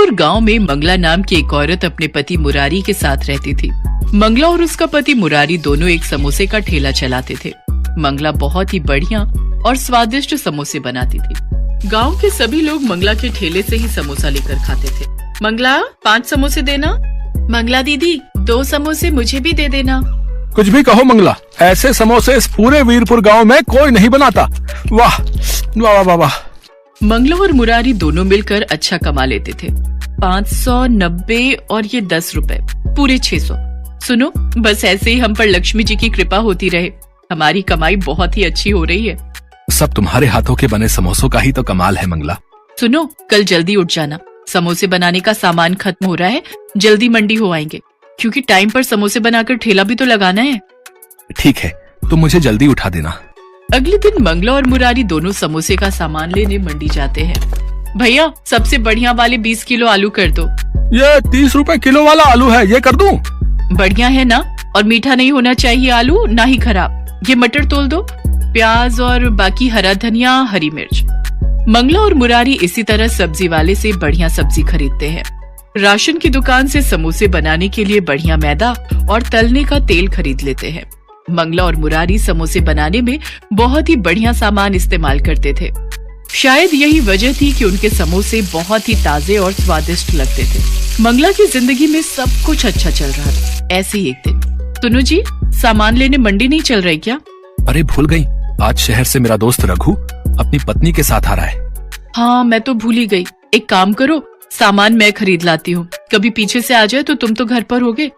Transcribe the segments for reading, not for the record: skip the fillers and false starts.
दूर गांव में मंगला नाम की एक औरत अपने पति मुरारी के साथ रहती थी। मंगला और उसका पति मुरारी दोनों एक समोसे का ठेला चलाते थे। मंगला बहुत ही बढ़िया और स्वादिष्ट समोसे बनाती थी। गांव के सभी लोग मंगला के ठेले से ही समोसा लेकर खाते थे। मंगला 5 समोसे देना। मंगला दीदी 2 समोसे मुझे भी दे देना। कुछ भी कहो मंगला, ऐसे समोसे इस पूरे वीरपुर गांव में कोई नहीं बनाता। वाह वाह वाह वाह। मंगला और मुरारी दोनों मिलकर अच्छा कमा लेते थे। 590 और ये 10 रुपए, पूरे 600। सुनो, बस ऐसे ही हम पर लक्ष्मी जी की कृपा होती रहे। हमारी कमाई बहुत ही अच्छी हो रही है। सब तुम्हारे हाथों के बने समोसों का ही तो कमाल है मंगला। सुनो, कल जल्दी उठ जाना, समोसे बनाने का सामान खत्म हो रहा है। जल्दी मंडी हो आएंगे, क्योंकि टाइम पर समोसे बनाकर ठेला भी तो लगाना है। ठीक है, तुम मुझे जल्दी उठा देना। अगले दिन मंगला और मुरारी दोनों समोसे का सामान लेने मंडी जाते हैं। भैया, सबसे बढ़िया वाले 20 किलो आलू कर दो। ये 30 रुपए किलो वाला आलू है, ये कर दूं? बढ़िया है ना, और मीठा नहीं होना चाहिए आलू, ना ही खराब। ये मटर तोल दो, प्याज और बाकी हरा धनिया, हरी मिर्च। मंगला और मुरारी इसी तरह सब्जी वाले से बढ़िया सब्जी खरीदते हैं। राशन की दुकान से समोसे बनाने के लिए बढ़िया मैदा और तलने का तेल खरीद लेते हैं। मंगला और मुरारी समोसे बनाने में बहुत ही बढ़िया सामान इस्तेमाल करते थे। शायद यही वजह थी कि उनके समोसे बहुत ही ताजे और स्वादिष्ट लगते थे। मंगला की जिंदगी में सब कुछ अच्छा चल रहा था। ऐसे ही एक दिन, तुनु जी, सामान लेने मंडी नहीं चल रही क्या? अरे भूल गई, आज शहर से मेरा दोस्त रघु अपनी पत्नी के साथ आ रहा है। हाँ, मैं तो भूल ही गई। एक काम करो, सामान मैं खरीद लाती हूँ। कभी पीछे से आ जाए तो तुम तो घर पर होगे,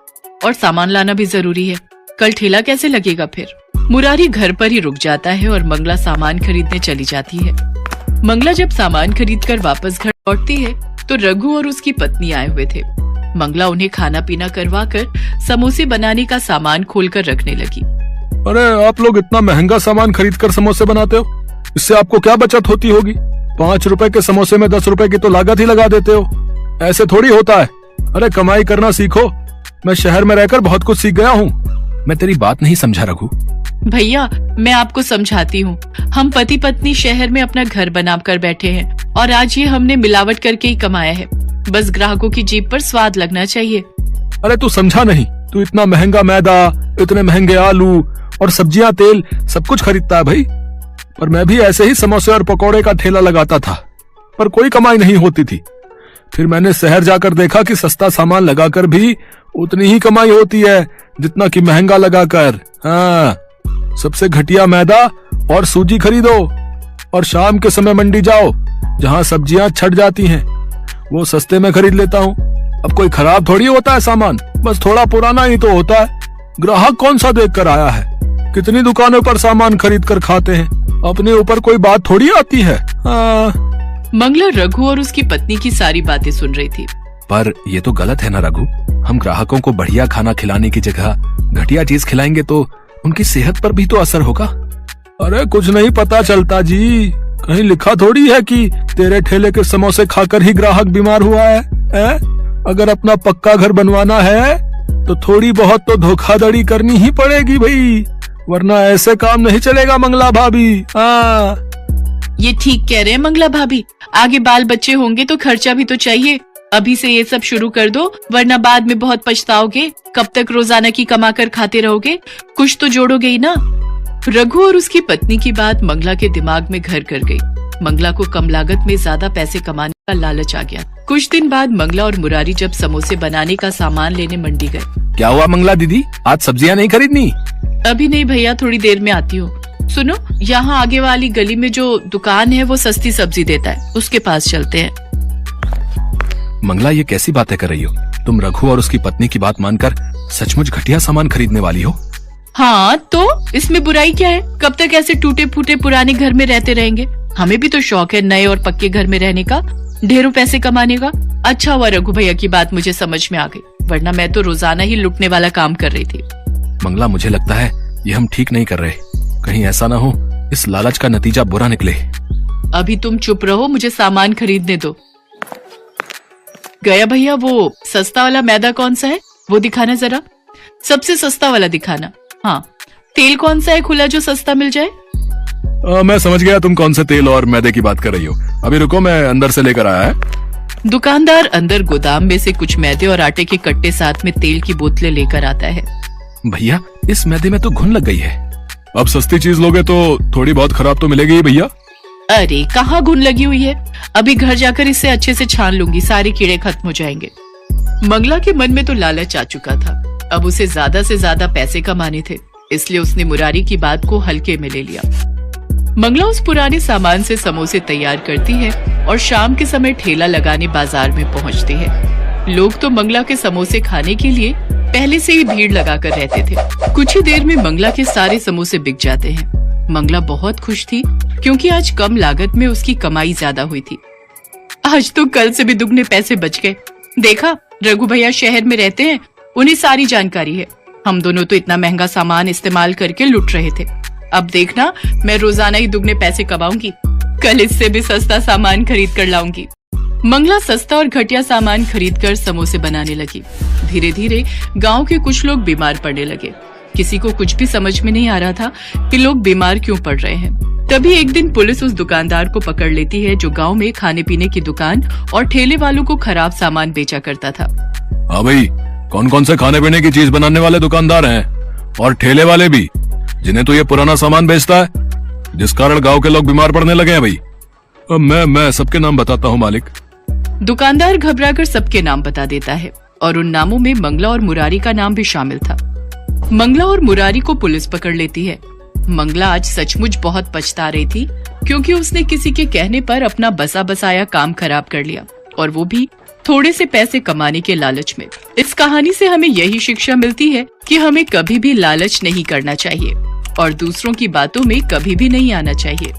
और सामान लाना भी जरूरी है। कल ठेला कैसे लगेगा फिर? मुरारी घर पर ही रुक जाता है और मंगला सामान खरीदने चली जाती है। मंगला जब सामान खरीदकर वापस घर लौटती है तो रघु और उसकी पत्नी आए हुए थे। मंगला उन्हें खाना पीना करवाकर समोसे बनाने का सामान खोलकर रखने लगी। अरे आप लोग इतना महंगा सामान खरीद कर समोसे बनाते हो, इससे आपको क्या बचत होती होगी? 5 रुपए के समोसे में 10 रुपए की तो लागत ही लगा देते हो। ऐसे थोड़ी होता है। अरे कमाई करना सीखो। मैं शहर में रहकर बहुत कुछ सीख गया हूँ। मैं तेरी बात नहीं समझा रघु। भैया, मैं आपको समझाती हूँ। हम पति पत्नी शहर में अपना घर बनाकर बैठे हैं और आज ये हमने मिलावट करके ही कमाया है। बस ग्राहकों की जीभ पर स्वाद लगना चाहिए। अरे तू समझा नहीं, तू इतना महंगा मैदा, इतने महंगे आलू और सब्जियां, तेल सब कुछ खरीदता है भाई। पर मैं भी ऐसे ही समोसे और पकौड़े का ठेला लगाता था, पर कोई कमाई नहीं होती थी। फिर मैंने शहर जाकर देखा कि सस्ता सामान लगाकर भी उतनी ही कमाई होती है जितना कि महंगा लगाकर। हाँ, सबसे घटिया मैदा और सूजी खरीदो और शाम के समय मंडी जाओ जहाँ सब्जियां छट जाती हैं, वो सस्ते में खरीद लेता हूँ। अब कोई खराब थोड़ी होता है सामान, बस थोड़ा पुराना ही तो होता है। ग्राहक कौन सा देख कर आया है? कितनी दुकानों पर सामान खरीद कर खाते हैं, अपने ऊपर कोई बात थोड़ी आती है। हाँ। मंगला रघु और उसकी पत्नी की सारी बातें सुन रही थी। पर ये तो गलत है ना रघु, हम ग्राहकों को बढ़िया खाना खिलाने की जगह घटिया चीज खिलाएंगे तो उनकी सेहत पर भी तो असर होगा। अरे कुछ नहीं पता चलता जी, कहीं लिखा थोड़ी है कि तेरे ठेले के समोसे खाकर ही ग्राहक बीमार हुआ है? अगर अपना पक्का घर बनवाना है तो थोड़ी बहुत तो धोखाधड़ी करनी ही पड़ेगी भाई, वरना ऐसे काम नहीं चलेगा मंगला भाभी। हाँ, ये ठीक कह रहे हैं मंगला भाभी। आगे बाल बच्चे होंगे तो खर्चा भी तो चाहिए। अभी से ये सब शुरू कर दो, वरना बाद में बहुत पछताओगे। कब तक रोजाना की कमा कर खाते रहोगे? कुछ तो जोड़ोगे ही ना। रघु और उसकी पत्नी की बात मंगला के दिमाग में घर कर गई। मंगला को कम लागत में ज्यादा पैसे कमाने का लालच आ गया। कुछ दिन बाद मंगला और मुरारी जब समोसे बनाने का सामान लेने मंडी गए। क्या हुआ मंगला दीदी, आज सब्जियां नहीं खरीदनी? अभी नहीं भैया, थोड़ी देर में आती हूँ। सुनो, यहाँ आगे वाली गली में जो दुकान है वो सस्ती सब्जी देता है, उसके पास चलते हैं। मंगला, ये कैसी बातें कर रही हो? तुम रघु और उसकी पत्नी की बात मानकर सचमुच घटिया सामान खरीदने वाली हो? हाँ, तो इसमें बुराई क्या है? कब तक ऐसे टूटे फूटे पुराने घर में रहते रहेंगे? हमें भी तो शौक है नए और पक्के घर में रहने का, ढेरों पैसे कमाने का। अच्छा हुआ रघु भैया की बात मुझे समझ में आ गई, वरना मैं तो रोजाना ही लुटने वाला काम कर रही थी। मंगला, मुझे लगता है ये हम ठीक नहीं कर रहे। कहीं ऐसा ना हो इस लालच का नतीजा बुरा निकले। अभी तुम चुप रहो, मुझे सामान खरीदने दो। गया भैया, वो सस्ता वाला मैदा कौन सा है वो दिखाना जरा। सबसे सस्ता वाला दिखाना। हाँ, तेल कौन सा है खुला जो सस्ता मिल जाए? मैं समझ गया तुम कौन से तेल और मैदे की बात कर रही हो। अभी रुको, मैं अंदर से लेकर आया है। दुकानदार अंदर गोदाम में से कुछ मैदे और आटे के कट्टे साथ में तेल की बोतलें लेकर आता है। भैया, इस मैदे में तो घुन लग गई है। अब सस्ती चीज लोगे तो थोड़ी बहुत खराब तो मिलेगी ही भैया। अरे कहाँ घुन लगी हुई है, अभी घर जाकर इसे अच्छे से छान लूंगी, सारे कीड़े खत्म हो जाएंगे। मंगला के मन में तो लालच आ चुका था। अब उसे ज्यादा से ज्यादा पैसे कमाने थे, इसलिए उसने मुरारी की बात को हल्के में ले लिया। मंगला उस पुराने सामान से समोसे तैयार करती है और शाम के समय ठेला लगाने बाजार में पहुंचती है। लोग तो मंगला के समोसे खाने के लिए पहले से ही भीड़ लगाकर रहते थे। कुछ ही देर में मंगला के सारे समोसे बिक जाते हैं। मंगला बहुत खुश थी क्योंकि आज कम लागत में उसकी कमाई ज्यादा हुई थी। आज तो कल से भी दुगने पैसे बच गए। देखा, रघु भैया शहर में रहते हैं, उन्हें सारी जानकारी है। हम दोनों तो इतना महंगा सामान इस्तेमाल करके लुट रहे थे। अब देखना, मैं रोजाना ही दुगने पैसे कमाऊंगी। कल इससे भी सस्ता सामान खरीद कर लाऊंगी। मंगला सस्ता और घटिया सामान खरीदकर समोसे बनाने लगी। धीरे धीरे गांव के कुछ लोग बीमार पड़ने लगे। किसी को कुछ भी समझ में नहीं आ रहा था कि लोग बीमार क्यों पड़ रहे हैं। तभी एक दिन पुलिस उस दुकानदार को पकड़ लेती है जो गांव में खाने पीने की दुकान और ठेले वालों को खराब सामान बेचा करता था। हाँ भाई, कौन कौन से खाने पीने की चीज बनाने वाले दुकानदार हैं और ठेले वाले भी, जिन्हें तो ये पुराना सामान बेचता है, जिस कारण गांव के लोग बीमार पड़ने लगे हैं भाई। अब मैं सबके नाम बताता हूँ मालिक। दुकानदार घबराकर सबके नाम बता देता है और उन नामों में मंगला और मुरारी का नाम भी शामिल था। मंगला और मुरारी को पुलिस पकड़ लेती है। मंगला आज सचमुच बहुत पछता रही थी क्योंकि उसने किसी के कहने पर अपना बसा बसाया काम खराब कर लिया, और वो भी थोड़े से पैसे कमाने के लालच में। इस कहानी से हमें यही शिक्षा मिलती है कि हमें कभी भी लालच नहीं करना चाहिए और दूसरों की बातों में कभी भी नहीं आना चाहिए।